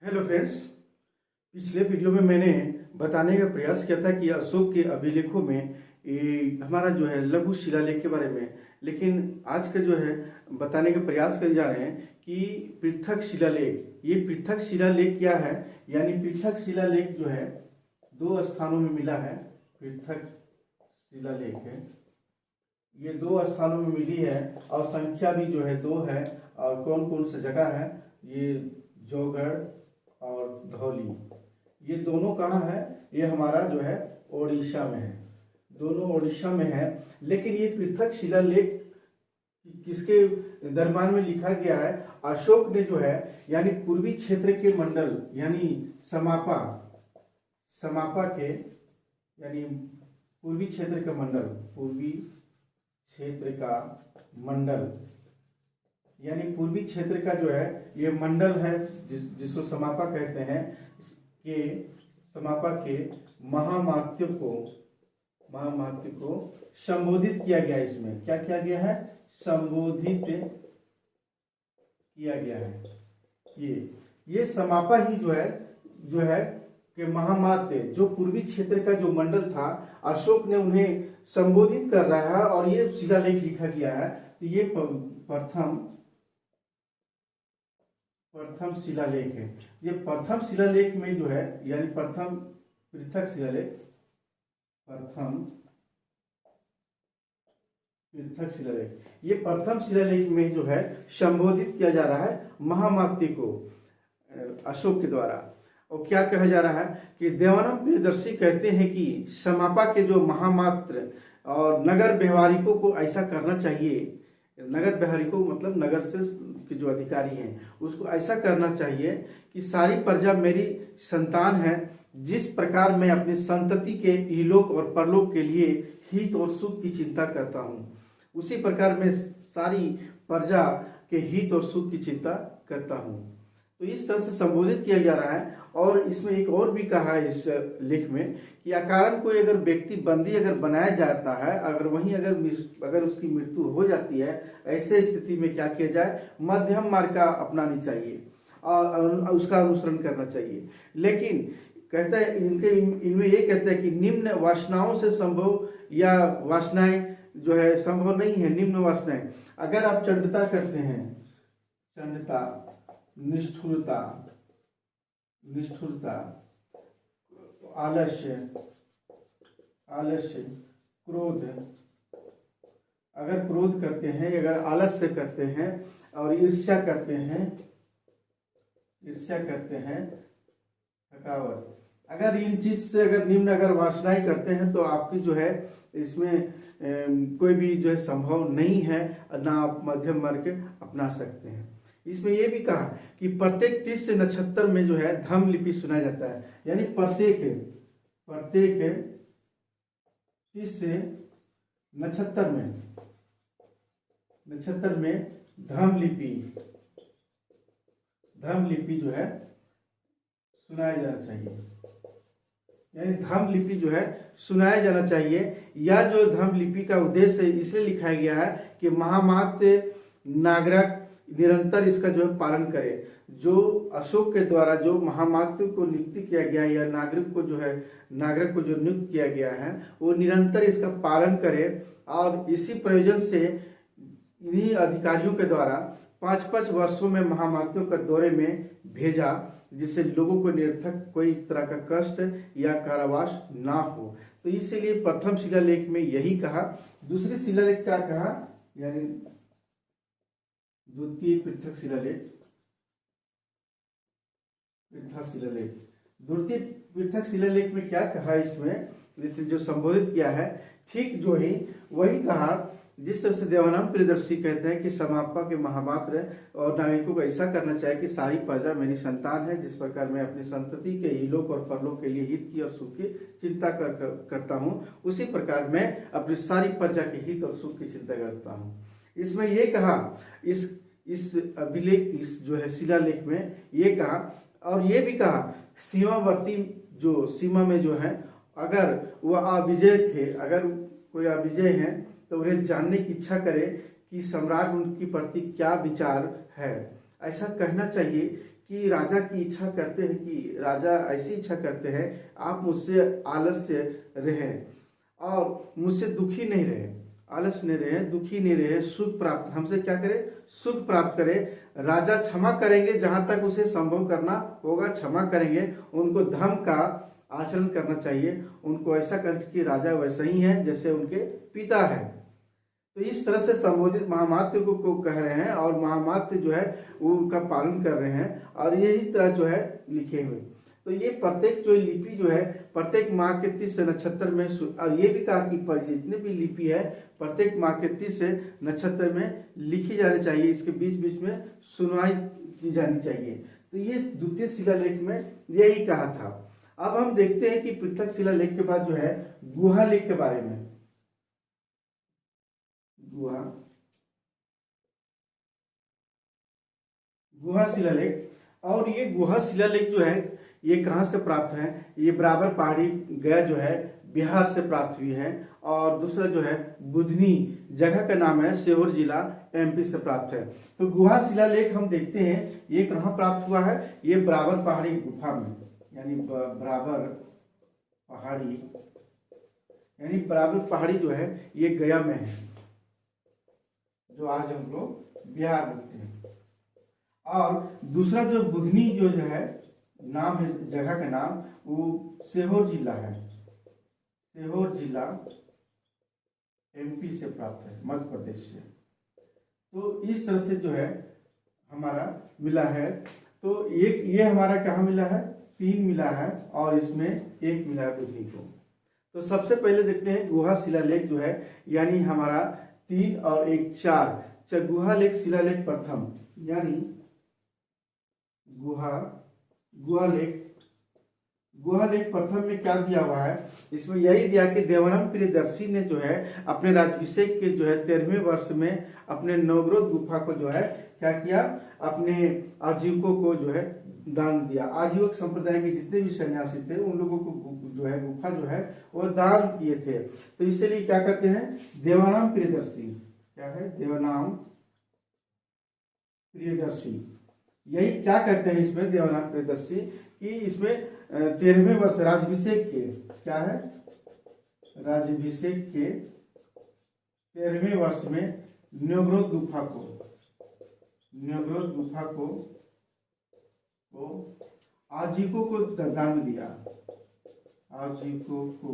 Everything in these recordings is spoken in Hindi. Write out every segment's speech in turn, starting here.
Hello friends. पिछले वीडियो में मैंने बताने का प्रयास किया था कि अशोक के अभिलेखों में हमारा जो है लघु शिलालेख के बारे में, लेकिन आज का जो है बताने का प्रयास कर जा रहे हैं कि पृथक शिलालेख। ये पृथक शिलालेख क्या है, यानी पृथक शिलालेख जो है दो स्थानों में मिला है। पृथक शिलालेख है, ये दो स्थानों में मिली है और संख्या भी जो है 2 है। और कौन कौन सी जगह है, ये जौगढ़ और धौली, ये दोनों कहाँ है? ये हमारा जो है ओडिशा में है, दोनों ओडिशा में है। लेकिन ये पृथक शिलालेख किसके दरबार में लिखा गया है? अशोक ने जो है यानी पूर्वी क्षेत्र के मंडल यानी समापा के यानी पूर्वी क्षेत्र का मंडल, पूर्वी क्षेत्र का मंडल यानी पूर्वी क्षेत्र का जो है ये मंडल है जिसको समापा कहते हैं, के समापा के महामात्य को संबोधित किया गया। इसमें क्या किया गया है? संबोधित किया गया है। ये समापा ही जो है कि महामात्य जो पूर्वी क्षेत्र का जो मंडल था, अशोक ने उन्हें संबोधित कर रहा है और ये शिलालेख लिखा गया है। तो ये प्रथम शिलालेख है। ये प्रथम शिलालेख में जो है यानी प्रथम पृथक शिलालेख, ये प्रथम शिलालेख में जो है संबोधित किया जा रहा है महामात्य को अशोक के द्वारा। और क्या कहा जा रहा है कि देवानंद प्रियदर्शी कहते हैं कि समापा के जो महामात्र और नगर व्यवहारिकों को ऐसा करना चाहिए। नगर व्यवहारिकों मतलब नगर से के जो अधिकारी हैं उसको ऐसा करना चाहिए कि सारी प्रजा मेरी संतान है। जिस प्रकार मैं अपनी संतति के इहलोक और परलोक के लिए हित और सुख की चिंता करता हूँ, उसी प्रकार मैं सारी प्रजा के हित और सुख की चिंता करता हूँ। तो इस तरह से संबोधित किया जा रहा है। और इसमें एक और भी कहा है इस लेख में कि अकारण कोई अगर व्यक्ति बंदी अगर बनाया जाता है, अगर वहीं अगर उसकी मृत्यु हो जाती है, ऐसे स्थिति में क्या किया जाए? मध्यम मार्ग का अपनानी चाहिए और उसका अनुसरण करना चाहिए। लेकिन कहता है इनमें ये कहता है कि निम्न वासनाओं से संभव या वासनाएं जो है संभव नहीं है। निम्न वासनाएं अगर आप चंडता करते हैं, चंडता, निष्ठुरता, आलस्य, क्रोध, अगर क्रोध करते हैं, अगर आलस्य करते हैं और ईर्ष्या करते हैं, थकावट, अगर इन चीज से अगर निम्न अगर वासनाएं करते हैं तो आपकी जो है इसमें कोई भी जो है संभव नहीं है, ना आप मध्यम मार्ग अपना सकते हैं। इसमें यह भी कहा कि प्रत्येक 30 से नक्षत्र में जो है धम लिपि सुनाया जाता है, यानी प्रत्येक 30 से नक्षत्र में धम लिपि जो है सुनाया जाना चाहिए, यानी धम लिपि जो है सुनाया जाना चाहिए। या जो धम लिपि का उद्देश्य इसलिए लिखाया गया है कि महामात्य नागरिक निरंतर इसका जो है पालन करे। जो अशोक के द्वारा जो महामात्य को नियुक्त किया गया या नागरिक को जो नियुक्त किया गया है वो निरंतर इसका पालन करे। और इसी प्रयोजन से इन्हीं अधिकारियों के द्वारा 5-5 वर्षों में महामात्यों का दौरे में भेजा, जिससे लोगों को निरर्थक कोई तरह का कष्ट या कारावास ना हो। तो इसीलिए प्रथम शिलालेख में यही कहा। दूसरी शिलालेख क्या कहा, यानी द्वितीय पृथक शिलालेख, द्वितीय पृथक शिलालेख में क्या कहा? इसमें जो संबोधित किया है ठीक जो ही वही कहा जिस तरह से देवानंद प्रियदर्शी कहते हैं कि समापा के महामात्र और नागरिकों को ऐसा करना चाहिए कि सारी प्रजा मेरी संतान है। जिस प्रकार मैं अपनी संतति के इहलोक और परलोक के लिए हित की और सुख की चिंता करता हूँ, उसी प्रकार मैं अपनी सारी प्रजा के हित और सुख की चिंता करता हूँ। इसमें ये कहा, इस अभिलेख इस जो है शिलालेख में ये कहा, और ये भी कहा सीमावर्ती जो सीमा में जो है अगर वह अविजय थे, अगर कोई अविजय है तो उन्हें जानने की इच्छा करे कि सम्राट उनकी प्रति क्या विचार है। ऐसा कहना चाहिए कि राजा की इच्छा करते हैं, कि राजा ऐसी इच्छा करते हैं आप मुझसे आलस्य रहें और मुझसे दुखी नहीं रहे, आलस्य नहीं रहे, दुखी नहीं रहे, सुख प्राप्त, हमसे क्या करे, सुख प्राप्त करे। राजा क्षमा करेंगे, जहां तक उसे संभव करना होगा क्षमा करेंगे। उनको धर्म का आचरण करना चाहिए, उनको ऐसा करना कि राजा वैसा ही है जैसे उनके पिता है। तो इस तरह से संबोधित महामात्य को कह रहे हैं और महामात्य जो है वो उनका पालन कर रहे हैं और यही तरह जो है लिखे हुए। तो ये प्रत्येक जो लिपि जो है प्रत्येक माह के 30 नक्षत्र में, और ये भी कहा कि जितने भी लिपि है प्रत्येक माह के 30 नक्षत्र में लिखी जानी चाहिए, इसके बीच बीच में सुनवाई की जानी चाहिए। तो ये द्वितीय शिलालेख में यही कहा था। अब हम देखते हैं कि पृथक शिलालेख के बाद जो है गुहा लेख के बारे में। गुहा शिलालेख, और ये गुहा शिलालेख जो है ये कहाँ से प्राप्त है, ये बराबर पहाड़ी गया जो है बिहार से प्राप्त हुई है। और दूसरा जो है बुधनी जगह का नाम है, सीहोर जिला एमपी से प्राप्त है। तो गुहा शिलालेख हम देखते हैं ये कहाँ प्राप्त हुआ है, ये बराबर पहाड़ी गुफा में, यानी बराबर पहाड़ी जो है ये गया में है, जो आज हम लोग बिहार बोलते हैं। और दूसरा जो बुधनी जो है नाम है, जगह का नाम, वो सीहोर जिला है, सीहोर जिला एमपी से प्राप्त है, मध्य प्रदेश से। तो इस तरह से जो है हमारा मिला है। तो ये हमारा कहाँ मिला है, 3 मिला है और इसमें 1 मिला है बुधनी को। तो सबसे पहले देखते हैं गुहा शिलालेख जो है, यानी हमारा 3 और 1 4 गुहा लेख शिलालेख प्रथम, यानी गुहा लेख प्रथम में क्या दिया हुआ है, इसमें यही दिया कि देवानंद प्रियदर्शी ने जो है अपने राज्याभिषेक के जो है 13वें वर्ष में अपने नवग्रोध गुफा को जो है क्या किया, अपने आजीवकों को जो है दान दिया। आजीवक संप्रदाय के जितने भी सन्यासी थे उन लोगों को जो है गुफा जो है वो दान किए थे। तो इसलिए क्या कहते हैं, देवानाम प्रियदर्शी, क्या है, देवानाम प्रियदर्शी। यही क्या कहते हैं इसमें देवानाम प्रियदर्शी, कि इसमें 13वें वर्ष राज्याभिषेक के, क्या है, राज्याभिषेक के 13वें वर्ष में नवग्रोध गुफा को आजीवकों को दान दिया, आजीवकों को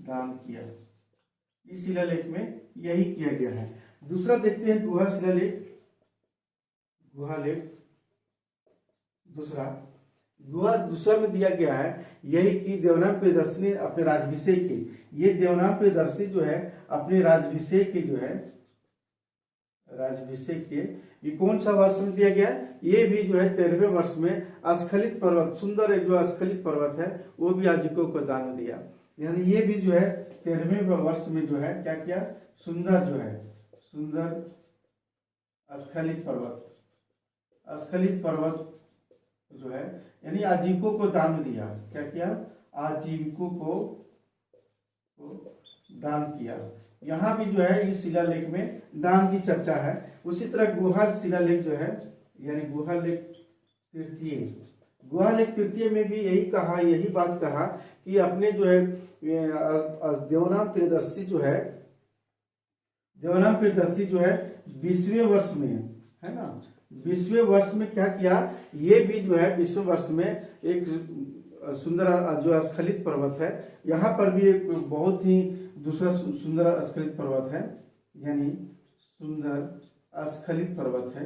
दान किया। इस शिलालेख में यही किया गया है। दूसरा देखते हैं गुहा शिलालेख, दूसरा में दिया गया है यही कि देवानाम प्रियदर्शी ने अपने राज्याभिषेक के, ये देवानाम प्रियदर्शी जो है अपने राज्याभिषेक के जो है राज्याभिषेक के, ये कौन सा वर्ष में दिया गया है, ये भी जो है 13वें वर्ष में अस्खलित पर्वत, सुंदर जो अस्खलित पर्वत है वो भी आजीवकों को दान दिया। यानी ये भी जो है 13वें वर्ष में जो है क्या किया, सुंदर जो है, सुंदर अस्खलित पर्वत जो है यानी आजीवकों को दान दिया। क्या किया, आजीवकों को दान किया। यहाँ भी जो है इस शिलालेख में दान की चर्चा है। उसी तरह गुहा शिलालेख जो है, यानी गुहा लेख तृतीय में भी यही कहा, यही बात कहा कि अपने जो है देवानाम प्रियदर्शी जो है 20वें वर्ष में है ना, 20वें वर्ष में क्या किया, ये भी जो है 20वें वर्ष में एक सुंदर जो अस्खलित पर्वत है, यहाँ पर भी एक बहुत ही दूसरा सुंदर अस्खलित पर्वत है, यानी सुंदर अस्खलित पर्वत है,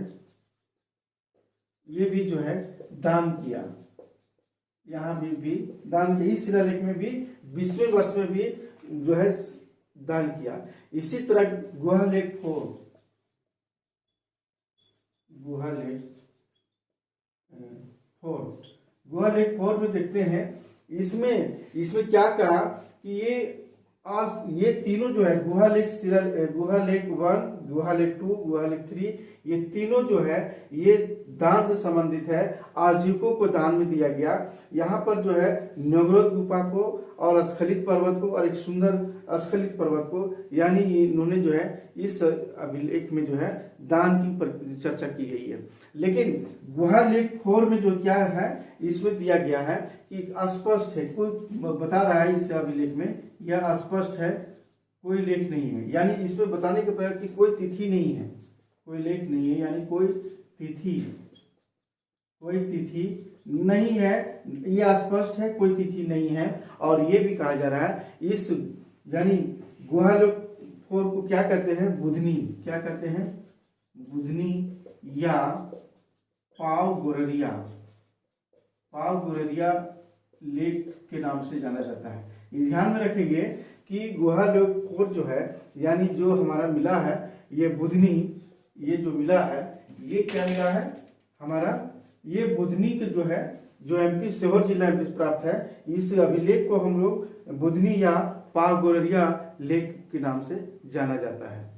ये भी जो है दान किया। यहाँ भी दान किया। इस शिलालेख में भी 20वें वर्ष में भी जो है दान किया। इसी तरह गुहा लेख 4 में देखते हैं, इसमें क्या कहा कि ये तीनों जो है गुहा लेख 1, गुहा लेख 2, गुहा लेख 3, ये तीनों जो है ये दान से संबंधित है। आजीविकों को दान में दिया गया। यहाँ पर जो है नगरोध गुफा को और स्खलित पर्वत को और एक सुंदर स्खलित पर्वत को, यानी इन्होंने जो है इस अभिलेख में जो है दान की चर्चा की गई है। लेकिन गुहा लेख 4 में जो क्या है इसमें दिया गया है कि अस्पष्ट है, कोई बता रहा है इस अभिलेख में यह अस्पष्ट है, कोई लेख नहीं है, यानी इसमें बताने के प्रयास की कोई तिथि नहीं है, कोई लेख नहीं है, यानी कोई तिथि नहीं है, ये अस्पष्ट है, कोई तिथि नहीं है। और ये भी कहा जा रहा है इस यानी गुहा लेख 4 को क्या कहते हैं, बुधनी, क्या कहते हैं, बुधनी या पाव गोररिया लेख के नाम से जाना जाता है। ये ध्यान में रखेंगे कि गुहा लेख 4 जो है यानी जो हमारा मिला है ये बुधनी, ये जो मिला है ये क्या मिला है हमारा, ये बुधनी के जो है जो एमपी सीहोर जिला में प्राप्त है। इस अभिलेख को हम लोग बुधनी या पाव गोररिया लेख के नाम से जाना जाता है।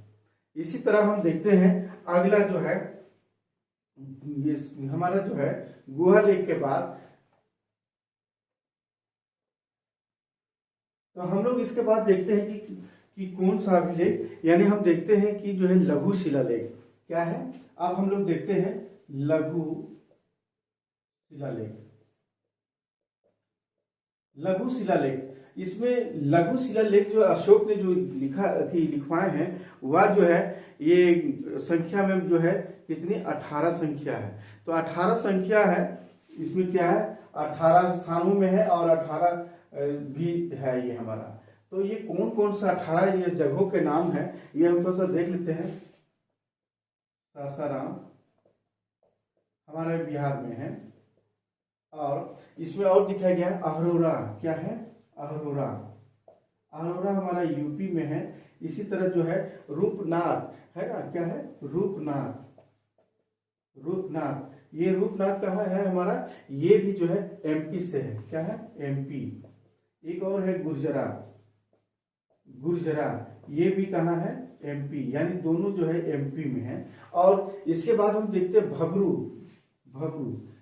इसी तरह हम देखते हैं अगला जो है ये हमारा जो है गुहा लेख के बाद, तो हम लोग इसके बाद देखते हैं कि कौन सा अभिलेख, यानी हम देखते हैं कि जो है लघु शिलालेख क्या है। अब हम लोग देखते हैं लघु शिलालेख। इसमें लघु शिलालेख जो अशोक ने जो लिखवाए हैं वह जो है ये संख्या में जो है कितनी 18 संख्या है। तो 18 संख्या है, इसमें क्या है 18 स्थानों में है और 18 भी है ये हमारा। तो ये कौन कौन सा 18 ये जगहों के नाम है ये हम थोड़ा सा देख लेते हैं। सासाराम हमारे बिहार में है और इसमें और दिखाया गया है अहरोरा, क्या है अहरोरा हमारा यूपी में है। इसी तरह जो है रूपनाथ है ना, क्या है रूपनाथ, ये रूपनाथ कहाँ है हमारा, ये भी जो है एमपी से है, क्या है एमपी। एक और है गुर्जरा, ये भी कहाँ है एमपी, यानी दोनों जो है एमपी में है। और इसके बाद हम देखते हैं भबरू,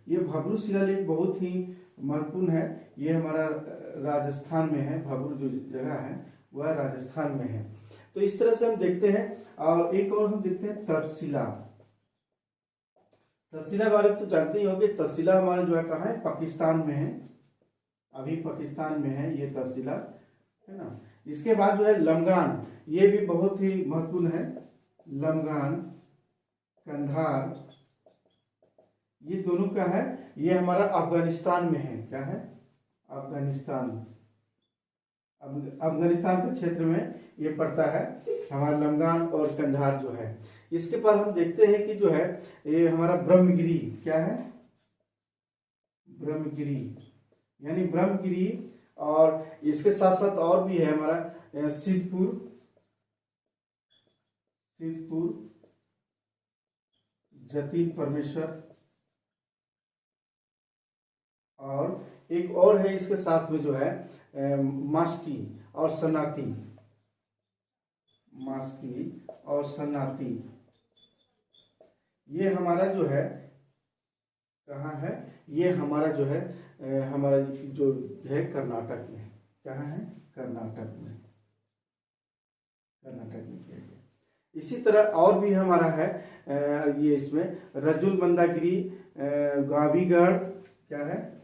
ये भबरू शिलालेख बहुत ही महत्वपूर्ण है। ये हमारा राजस्थान में है, भबरू जो जगह है वह राजस्थान में है। तो इस तरह से हम देखते हैं। और एक और हम देखते हैं तक्षशिला बारे में तो जानते ही होंगे। तक्षशिला हमारा जो है कहाँ है, पाकिस्तान में है, अभी पाकिस्तान में है ये तक्षशिला, है ना। इसके बाद जो है लमगान, ये भी बहुत ही महत्वपूर्ण है। लमगान कंधार ये दोनों क्या है, ये हमारा अफगानिस्तान में है, क्या है अफगानिस्तान के क्षेत्र में ये पड़ता है हमारा लमगान और कंधार जो है। इसके बाद हम देखते हैं कि जो है ये हमारा ब्रह्मगिरी, क्या है ब्रह्मगिरी, यानी ब्रह्मगिरी। और इसके साथ साथ और भी है हमारा सिद्धपुर जतिन परमेश्वर, और एक और है इसके साथ में जो है मास्की और सन्नाती, ये हमारा जो है कहाँ है, ये हमारा जो है हमारा जो है कर्नाटक में, कहाँ है कर्नाटक में किया गया। इसी तरह और भी हमारा है ये इसमें रजुल मंदागिरी, गावीगढ़, क्या है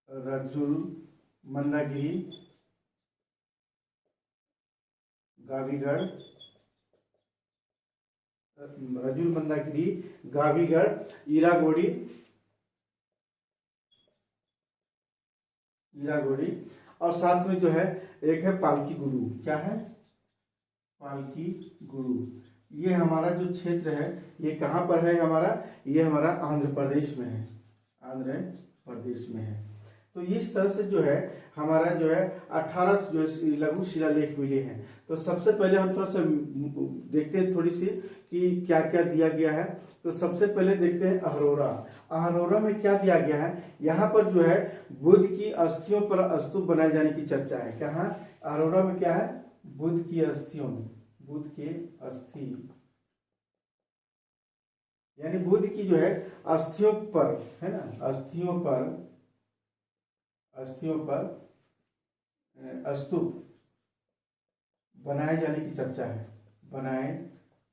रजुल मंदागिरी, गावीगढ़, ईरागोड़ी, और साथ में जो है एक है पालकी गुरु, क्या है पालकी गुरु। ये हमारा जो क्षेत्र है ये कहाँ पर है हमारा, ये हमारा आंध्र प्रदेश में है। तो इस तरह से जो है हमारा जो है 18 जो लघु शिलालेख मिले हैं। तो सबसे पहले हम थोड़ा सा देखते हैं थोड़ी सी कि क्या क्या दिया गया है। तो सबसे पहले देखते हैं अहरोरा में क्या दिया गया है। यहाँ पर जो है बुद्ध की अस्थियों पर स्तूप बनाए जाने की चर्चा है। कहाँ अहरोरा में क्या है, बुद्ध की अस्थियों बुद्ध के अस्थि, यानी बुद्ध की जो है अस्थियों पर, है ना, अस्थियों पर स्तूप बनाए जाने की चर्चा है, बनाए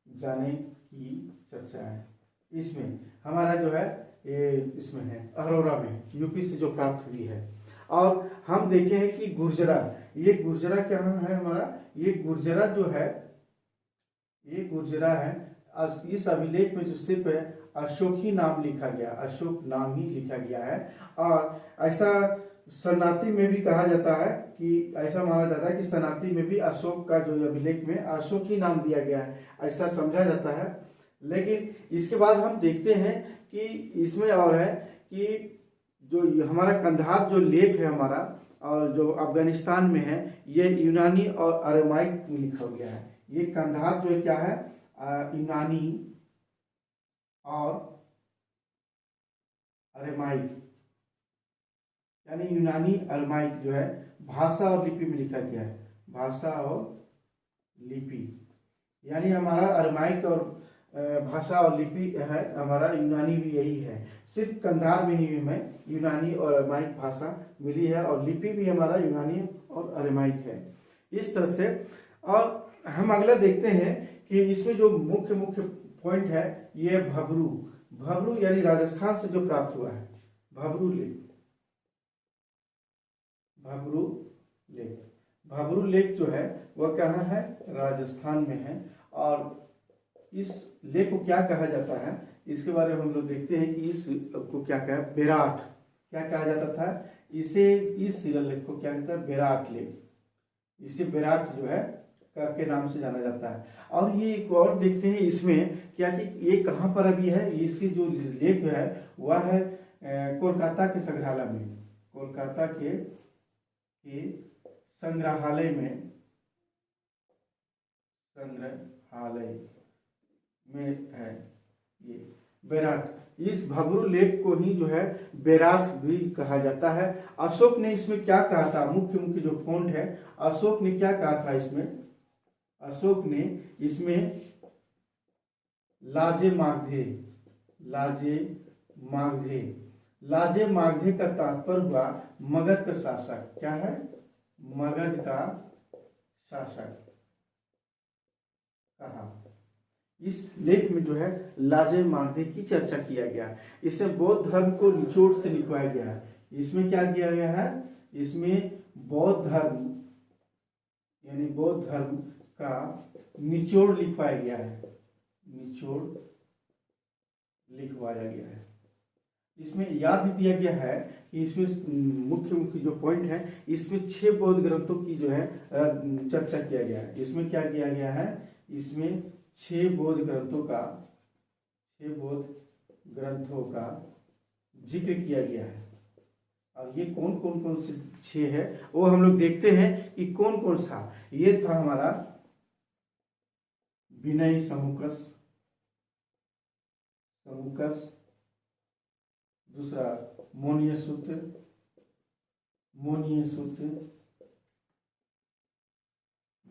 जाने की चर्चा है। इसमें हमारा जो है ये इसमें है अरोरा में, यूपी से जो प्राप्त हुई है। और हम देखे हैं कि गुर्जरा, ये गुर्जरा क्या है हमारा, ये गुर्जरा जो है, ये गुर्जरा है। इस अभिलेख में जो सिर्फ अशोक ही नाम लिखा गया, अशोक नाम ही लिखा गया है। और ऐसा सनाती में भी कहा जाता है कि, ऐसा माना जाता है कि सनाती में भी अशोक का जो अभिलेख में अशोक ही नाम दिया गया है, ऐसा समझा जाता है। लेकिन इसके बाद हम देखते हैं कि इसमें और है कि जो हमारा कंधार जो लेख है हमारा, और जो अफगानिस्तान में है, ये यूनानी और अरमाइक में लिखा गया है। ये कंधार जो है क्या है, यूनानी और अरमाइक, यानी यूनानी अरमाइक जो है भाषा और लिपि में लिखा गया है, भाषा और लिपि, यानी हमारा अरमाइक और भाषा और लिपि है हमारा, यूनानी भी यही है। सिर्फ कंधार में ही हमें यूनानी और अरमाइक भाषा मिली है, और लिपि भी हमारा यूनानी और अरमाइक है, इस तरह से। और हम अगला देखते हैं कि इसमें जो मुख्य मुख्य पॉइंट है, ये भबरू, भबरू यानी राजस्थान से जो प्राप्त हुआ है, भबरू लेख, भबरू लेख, भबरू लेख जो है वह कहाँ है, राजस्थान में है। और इस लेख को क्या कहा जाता है, इसके बारे में हम लोग देखते हैं कि इस को क्या कहा, बेराट, क्या कहा जाता था इसे, इस शिलालेख को क्या कहता है, बेराट लेख, इसे बेराट जो है के नाम से जाना जाता है। और ये एक और देखते हैं इसमें क्या कि ये कहाँ पर अभी है, इसकी जो लेख है वह है कोलकाता के संग्रहालय में, कोलकाता के संग्रहालय में, संग्रहालय में है ये बेराट। इस भबरू लेख को ही जो है बेराट भी कहा जाता है। अशोक ने इसमें क्या कहा था, मुख्य मुख्य जो पॉइंट है, अशोक ने क्या कहा था इसमें, अशोक ने इसमें लाजे मागधे, लाजे मागधे, लाजे मागधे का तात्पर्य हुआ मगध का शासक, क्या है, मगध का शासक कहा। इस लेख में जो है लाजे मागधे की चर्चा किया गया, इसमें बौद्ध धर्म को निचोड़ से लिखवाया गया है। इसमें क्या किया गया है, इसमें बौद्ध धर्म यानी बौद्ध धर्म का निचोड़ लिखवाया गया है, निचोड़ लिखवाया गया है। इसमें याद भी दिया गया है कि इसमें मुख्य मुख्य जो पॉइंट है, इसमें 6 बौद्ध ग्रंथों की जो है चर्चा किया गया है। इसमें क्या किया गया है, इसमें 6 बौद्ध ग्रंथों का, 6 बौद्ध ग्रंथों का जिक्र किया गया है। और ये कौन कौन से 6 है वो हम लोग देखते हैं कि कौन कौन सा। ये था हमारा विनय समुकस, समुकस, दूसरा मौनीय सूत्र, मौनीय सूत्र,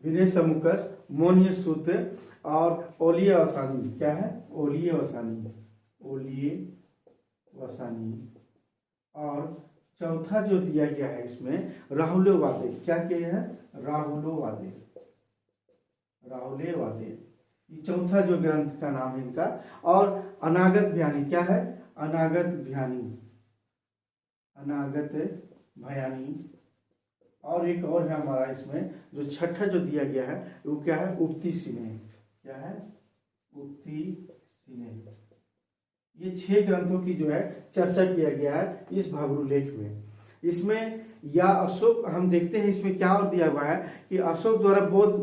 विनय समुकस, मौनीय सूत्र, और ओलिय वसानी, क्या है, ओलिय वसानी, ओलिय वसानी। और चौथा जो दिया गया है इसमें राहुलोवादे, क्या किया है, राहुलोवादे, राहुलोवादे, ये चौथा जो ग्रंथ का नाम है इनका। और अनागत भयानी, क्या है, अनागत भयानी, अनागत भयानी। और एक और है हमारा इसमें जो छठा जो दिया गया है वो क्या है, उक्ति सिने, क्या है, उक्ति सिने। ये 6 ग्रंथों की जो है चर्चा किया गया है इस भबरू लेख में। इसमें या अशोक, हम देखते हैं इसमें क्या और दिया हुआ है कि अशोक द्वारा बौद्ध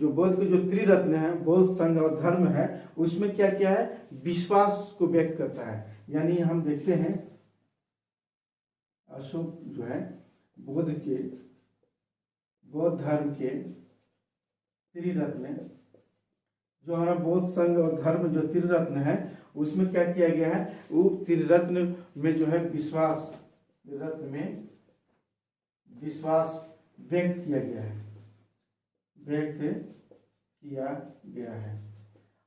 जो बौद्ध के जो त्रिरत्न है, बौद्ध संघ और धर्म है, उसमें क्या क्या है, विश्वास को व्यक्त करता है। यानी हम देखते हैं अशोक जो है बौद्ध के, बौद्ध धर्म के त्रिरत्न, जो हमारा बौद्ध संघ और धर्म जो त्रिरत्न है, उसमें क्या किया गया है, वो त्रिरत्न में जो है विश्वास, त्रिरत्न में विश्वास व्यक्त किया गया है, व्यक्त किया गया है।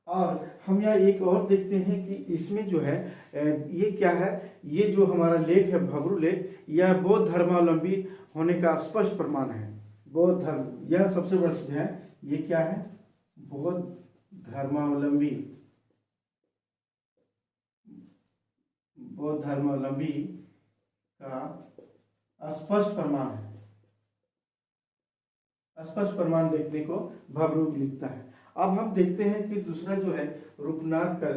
और हम यहाँ एक और देखते हैं कि इसमें जो है ये क्या है, ये जो हमारा लेख है भबरू लेख, यह बौद्ध धर्मावलंबी होने का स्पष्ट प्रमाण है। बौद्ध धर्म, यह सबसे बड़ी चीज है। ये क्या है, बौद्ध धर्मावलंबी, बौद्ध धर्मावलंबी का स्पष्ट प्रमाण है। स्पष्ट प्रमाण देखने को भबरू लिखता है। अब हम देखते हैं कि दूसरा जो है रूपनाथ का,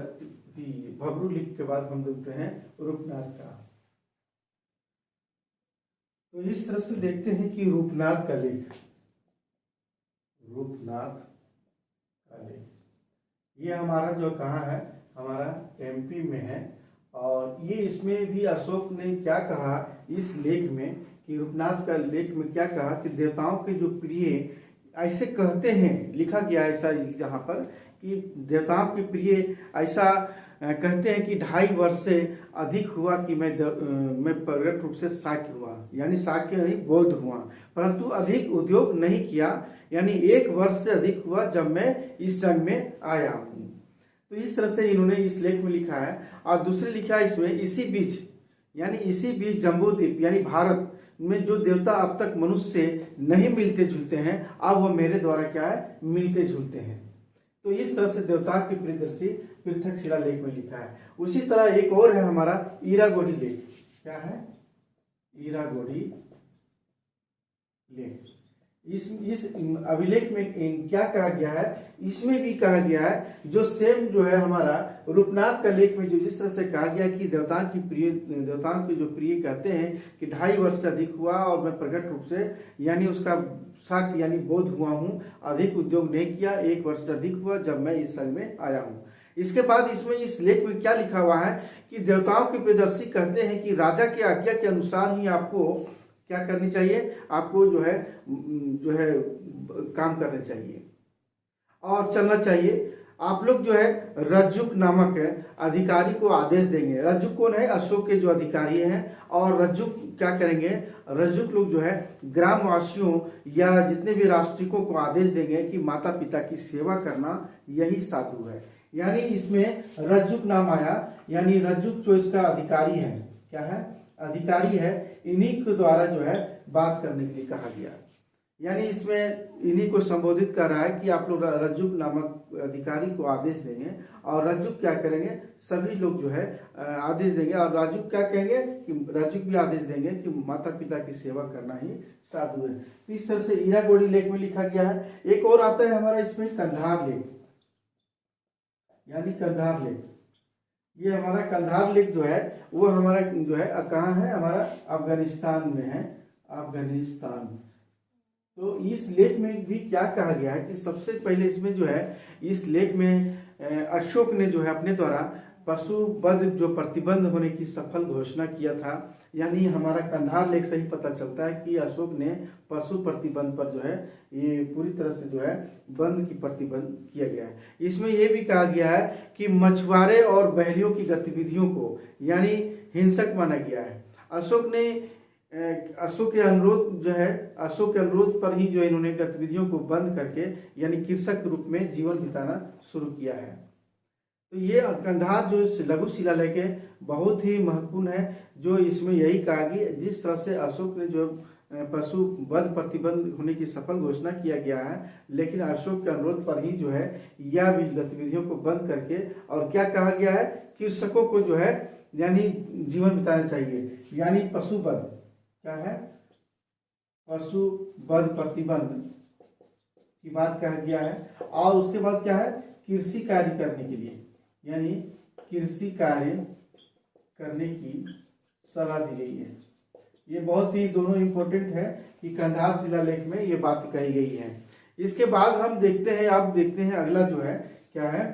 भबरू लिख के बाद हम देखते हैं रूपनाथ का। तो इस तरह से देखते हैं कि रूपनाथ का लेख, रूपनाथ का लेख, ये हमारा जो कहाँ है, हमारा एमपी में है। और ये इसमें भी अशोक ने क्या कहा इस लेख में, कि रूपनाथ का लेख में क्या कहा कि देवताओं के जो प्रिय, ऐसे कहते हैं, लिखा गया ऐसा यहाँ पर कि देवताओं के प्रिय ऐसा कहते हैं कि 2.5 वर्ष से अधिक हुआ कि मैं प्रगट रूप से शाक्य हुआ, यानी शाक्य नहीं बौद्ध हुआ, परंतु अधिक उद्योग नहीं किया, यानी 1 वर्ष से अधिक हुआ जब मैं इस संघ में आया हूँ। तो इस तरह से इन्होंने इस लेख में लिखा है। और दूसरे लिखा है इसमें, इसी बीच, यानी इसी बीच जम्बूद्वीप यानी भारत में जो देवता अब तक मनुष्य से नहीं मिलते जुलते हैं, अब वो मेरे द्वारा क्या है, मिलते जुलते हैं। तो इस तरह से देवता की प्रियदर्शी पृथक शिलालेख में लिखा है। उसी तरह एक और है हमारा ईरागोडी लेख। क्या है, ईरागोडी लेख। इस अभिलेख में क्या कहा गया है, इसमें भी कहा गया है जो सेम जो है हमारा रूपनाथ का लेख में जो जिस तरह से कहा गया कि देवताओं के जो प्रिय कहते हैं कि 2.5 वर्ष से अधिक हुआ और मैं प्रकट रूप से, यानी उसका शाक्य यानी बौद्ध हुआ हूँ, अधिक उद्योग नहीं किया, 1 वर्ष से अधिक हुआ जब मैं इस संघ में आया हूँ। इसके बाद इसमें इस लेख में क्या लिखा हुआ है कि देवताओं के प्रियदर्शी कहते हैं कि राजा की आज्ञा के अनुसार ही आपको क्या करनी चाहिए, आपको जो है काम करने चाहिए और चलना चाहिए। आप लोग जो है रज्जुक नामक अधिकारी को आदेश देंगे। रज्जुक कौन है, अशोक के जो अधिकारी हैं। और रज्जुक क्या करेंगे, रज्जुक लोग जो है ग्रामवासियों या जितने भी राष्ट्रिकों को आदेश देंगे कि माता पिता की सेवा करना यही साधु है। यानी इसमें रज्जुक नाम आया, यानी रज्जुक जो इसका अधिकारी है, क्या है, अधिकारी है, इन्हीं के द्वारा जो है बात करने के लिए कहा गया। यानी इसमें इन्हीं को संबोधित कर रहा है कि आप लोग रज्जुक नामक अधिकारी को आदेश देंगे और रज्जुक क्या करेंगे, सभी लोग जो है आदेश देंगे और रज्जुक क्या कहेंगे कि रज्जुक भी आदेश देंगे कि माता पिता की सेवा करना ही साधु है। तो इस तरह से ईरागोडी लेख में लिखा गया है। एक और आता है हमारा इसमें कंधार लेख, यानी कंधार लेख। ये हमारा कंधार लेख जो है वो हमारा जो है कहाँ है, हमारा अफगानिस्तान में है, अफगानिस्तान। तो इस लेख में भी क्या कहा गया है कि सबसे पहले इसमें जो है, इस लेख में अशोक ने जो है अपने द्वारा पशु वध जो प्रतिबंध होने की सफल घोषणा किया था। यानी हमारा कंधार लेख से ही पता चलता है कि अशोक ने पशु प्रतिबंध पर जो है ये पूरी तरह से जो है बंद की प्रतिबंध किया गया है। इसमें यह भी कहा गया है कि मछुआरे और बहलियों की गतिविधियों को यानी हिंसक माना गया है। अशोक के अनुरोध जो है, अशोक के अनुरोध पर ही जो इन्होंने गतिविधियों को बंद करके यानी कृषक रूप में जीवन बिताना शुरू किया है। तो ये कंधार जो लघु शिलालेख है बहुत ही महत्वपूर्ण है, जो इसमें यही कहा कि जिस तरह से अशोक ने जो पशु वध प्रतिबंध होने की सफल घोषणा किया गया है, लेकिन अशोक के अनुरोध पर ही जो है यह भी गतिविधियों को बंद करके और क्या कहा गया है, कृषकों को जो है यानी जीवन बिताना चाहिए, यानी पशु वध क्या है, पशु वध प्रतिबंध की बात कहा गया है। और उसके बाद क्या है, कृषि कार्य करने के लिए यानी कृषि कार्य करने की सलाह दी गई है। ये बहुत ही दोनों इंपॉर्टेंट है कि कंधार शिलालेख में ये बात कही गई है। इसके बाद हम देखते हैं, अब देखते हैं अगला जो है क्या है,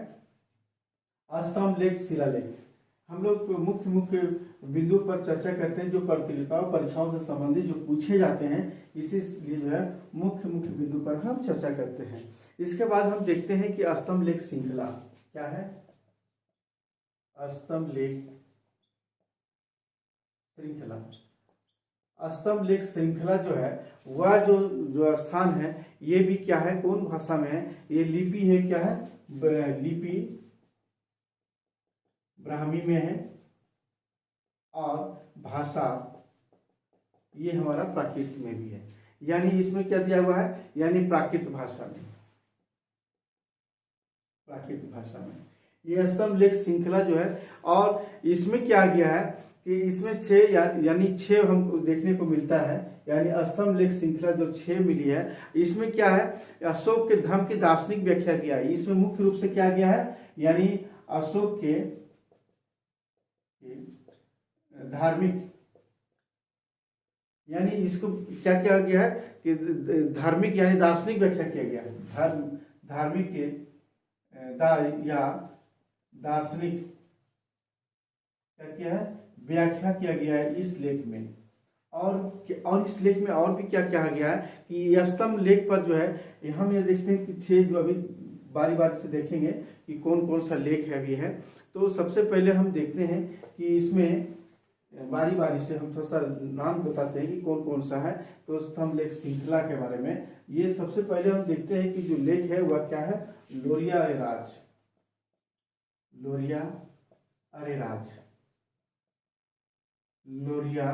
स्तंभ लेख शिलालेख। हम लोग मुख्य बिंदु पर चर्चा करते हैं जो प्रतियोगिताओं परीक्षाओं से संबंधित जो पूछे जाते हैं, इसीलिए जो है मुख्य बिंदु पर हम चर्चा करते हैं। इसके बाद हम देखते हैं कि स्तंभ लेख श्रृंखला क्या है, स्तंभ लेख श्रृंखला। स्तंभ लेख श्रृंखला जो है वह जो जो स्थान है ये भी क्या है, कौन भाषा में है, ये लिपि है, क्या है, लिपि ब्राह्मी में है और भाषा ये हमारा प्राकृत में भी है। यानी इसमें क्या दिया हुआ है, यानी प्राकृत भाषा में, प्राकृत भाषा में ये स्तंभ लेख श्रृंखला जो है। और इसमें क्या गया है कि इसमें 6 यानी 6 हमको देखने को मिलता है, यानी स्तंभ लेख श्रृंखला जो 6 मिली है, इसमें क्या है, अशोक के धर्म की दार्शनिक व्याख्या किया है। इसमें मुख्य रूप से क्या गया है, यानी अशोक के धार्मिक, यानी इसको क्या किया गया है कि धार्मिक यानी दार्शनिक व्याख्या किया गया है, धार्मिक के या दार्शनिक क्या किया है, व्याख्या किया गया है इस लेख में। और इस लेख में और भी क्या कहा गया है कि यह स्तंभ लेख पर जो है हम ये देखते हैं कि 6 जो अभी बारी बारी से देखेंगे कि कौन कौन सा लेख है भी है। तो सबसे पहले हम देखते हैं कि इसमें बारी बारी से हम थोड़ा सा नाम बताते हैं कि कौन कौन सा है। तो स्तंभ लेख श्रृंखला के बारे में ये सबसे पहले हम देखते हैं कि जो लेख है वह क्या है, लोरिया अरेराज, लोरिया अरेराज, लोरिया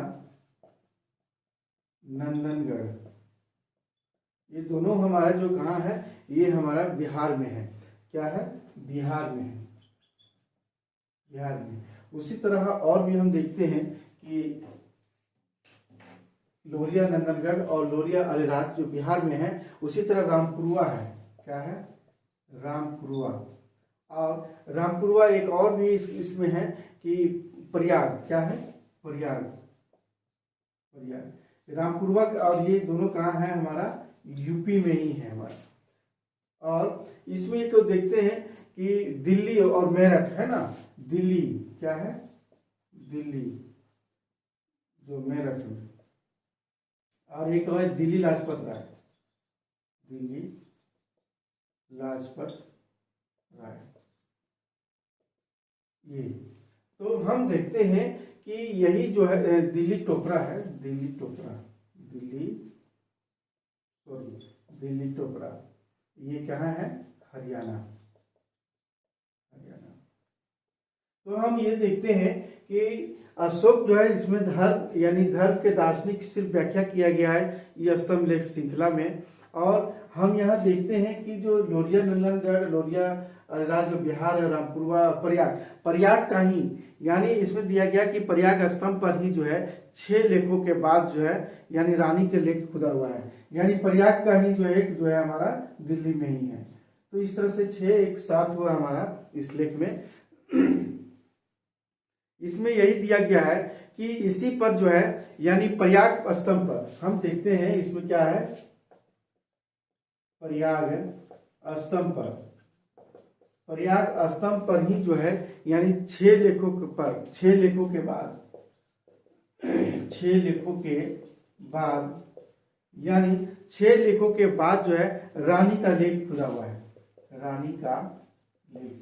नंदनगढ़, ये दोनों हमारा जो कहाँ है, ये हमारा बिहार में है, क्या है, बिहार में है, बिहार में। उसी तरह और भी हम देखते हैं कि लोरिया नंदनगढ़ और लोरिया अरेराज जो बिहार में है। उसी तरह रामपुरवा है, क्या है, रामपुरवा। और रामपुरवा एक और भी इसमें है कि प्रयाग, क्या है, प्रयाग, प्रयाग, रामपुरवा। और ये दोनों कहाँ है, हमारा यूपी में ही है हमारा। और इसमें एक देखते हैं कि दिल्ली और मेरठ है ना, दिल्ली क्या है, दिल्ली जो मेरठ में, और एक है दिल्ली लाजपत राय, दिल्ली लाजपत राय। ये तो हम देखते हैं कि यही जो है दिल्ली टोपरा है, दिल्ली टोपरा, दिल्ली सॉरी दिल्ली टोपरा, ये कहाँ है, हरियाणा, हरियाणा। तो हम ये देखते हैं कि अशोक जो है इसमें धर्म यानी धर्म के दार्शनिक सिर्फ व्याख्या किया गया है ये स्तंभ लेख श्रृंखला में। और हम यहाँ देखते हैं कि जो लोरिया नंदनगढ़, लोरिया अरेराज जो बिहार है, रामपुरवा, प्रयाग, प्रयाग का ही यानी इसमें दिया गया कि प्रयाग स्तंभ पर ही जो है 6 लेखों के बाद जो है यानी रानी के लेख खुदा हुआ है, यानी प्रयाग का ही जो एक जो है हमारा दिल्ली में ही है। तो इस तरह से 6 एक साथ हुआ हमारा इस लेख में। इसमें यही दिया गया है कि इसी पर जो है यानी प्रयाग स्तंभ पर हम देखते हैं, इसमें क्या है, प्रयाग स्तंभ पर, प्रयाग स्तंभ पर ही जो है यानी 6 लेखों पर, 6 लेखों के बाद, 6 लेखों के बाद यानी 6 लेखों के बाद जो है रानी का लेख खुदा हुआ है, रानी का लेख,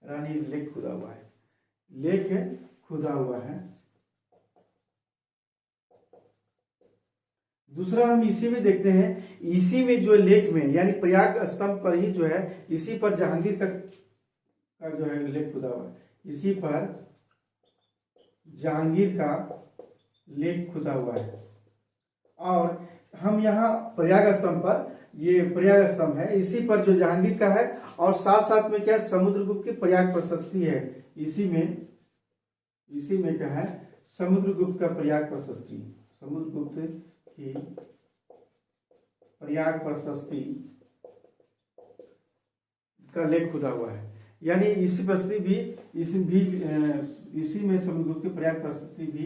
रानी लेख खुदा हुआ है, लेख खुदा हुआ है। दूसरा हम इसी में देखते हैं, इसी में जो लेख में यानी प्रयाग स्तंभ पर ही जो है इसी पर जहांगीर का जो है लेख खुदा हुआ है, इसी पर जहांगीर का लेख खुदा हुआ है। और हम यहाँ प्रयाग स्तंभ पर, ये प्रयाग स्तंभ है, इसी पर जो जहांगीर का है और साथ साथ में क्या समुद्रगुप्त की प्रयाग प्रशस्ति है, इसी में क्या है समुद्रगुप्त का प्रयाग प्रशस्ति, समुद्रगुप्त की प्रयाग प्रशस्ति का लेख खुदा हुआ है। यानी इसी प्रशस्ति भी इसी में समुद्रगुप्त की प्रयाग प्रशस्ति भी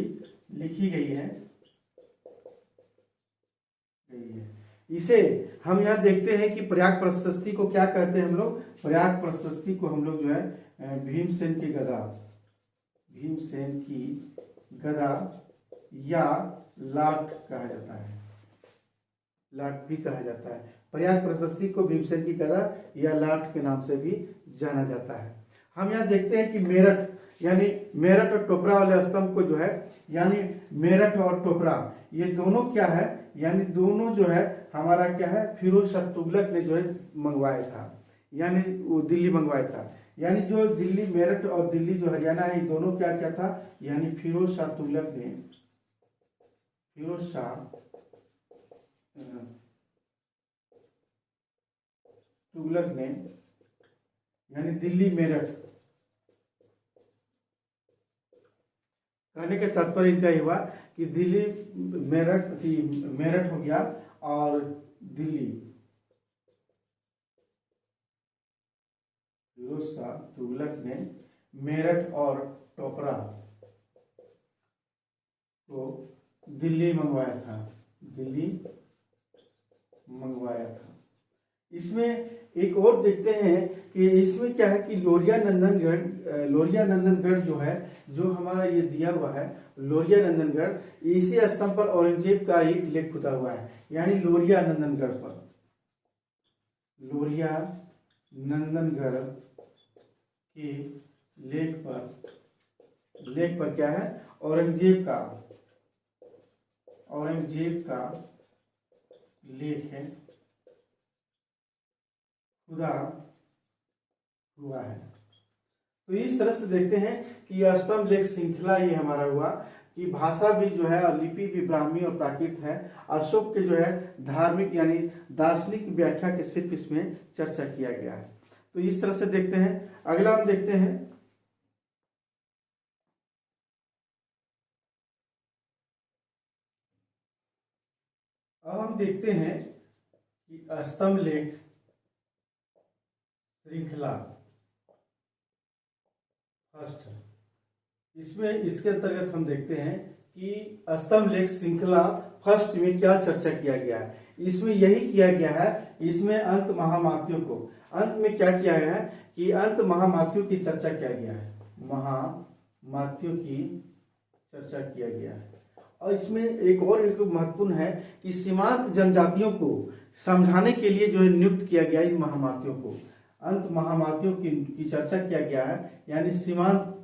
लिखी गई है। इसे हम यहाँ देखते हैं कि प्रयाग प्रशस्ति को क्या कहते हैं हम लोग, प्रयाग प्रशस्ति को हम लोग जो है भीमसेन की गदा, भीमसेन की गदा या लाट कहा जाता है, लाट भी कहा जाता है। प्रयाग प्रशस्ति को भीमसेन की गदा या लाट के नाम से भी जाना जाता है। हम यहाँ देखते हैं कि मेरठ, यानी मेरठ और टोपरा वाले स्तंभ को जो है, यानी मेरठ और टोपरा ये दोनों क्या है, यानी दोनों जो है हमारा क्या है, फिरोज शाह तुगलक ने जो है मंगवाया था, यानी वो दिल्ली मंगवाया था। यानी जो दिल्ली, मेरठ और दिल्ली जो हरियाणा है, ये दोनों क्या क्या था, यानी फिरोज शाह तुगलक ने, फिरोज शाह तुगलक ने, यानी दिल्ली मेरठ, कहने का तात्पर्य इनका ही हुआ कि दिल्ली मेरठ, मेरठ हो गया और दिल्ली, फिरोज शाह तुगलक ने मेरठ और टोपरा को दिल्ली मंगवाया था, दिल्ली मंगवाया था। इसमें एक और देखते हैं कि इसमें क्या है कि लोरिया नंदनगढ़ जो है, जो हमारा ये दिया हुआ है लोरिया नंदनगढ़, इसी स्तंभ पर औरंगजेब का ही लेख खुदा हुआ है। यानी लोरिया नंदनगढ़ पर, लोरिया नंदनगढ़ के लेख पर क्या है, औरंगजेब का लेख है, खुदा हुआ है। तो इस तरह से देखते हैं कि यह स्तंभ लेख श्रृंखला ये हमारा हुआ कि भाषा भी जो है और लिपि भी ब्राह्मी और प्राकृत है। अशोक के जो है धार्मिक यानी दार्शनिक व्याख्या के सिर्फ इसमें चर्चा किया गया है। तो इस तरह से देखते हैं। अगला हम देखते हैं, अब हम देखते हैं कि स्तंभ लेख श्रृंखला फर्स्ट, इसमें इसके अंतर्गत हम देखते हैं कि स्तंभ लेख श्रृंखला फर्स्ट में क्या चर्चा किया गया है। इसमें यही किया गया है, इसमें अंत महामात्यों को, अंत में क्या किया गया है कि अंत महामात्यों की चर्चा किया गया है, महामात्यों की चर्चा किया गया है। और इसमें एक और एक महत्वपूर्ण है कि सीमांत जनजातियों को समझाने के लिए जो है नियुक्त किया गया इन महामात्यों को, अंत महामात्यों की चर्चा किया गया है, यानी सीमांत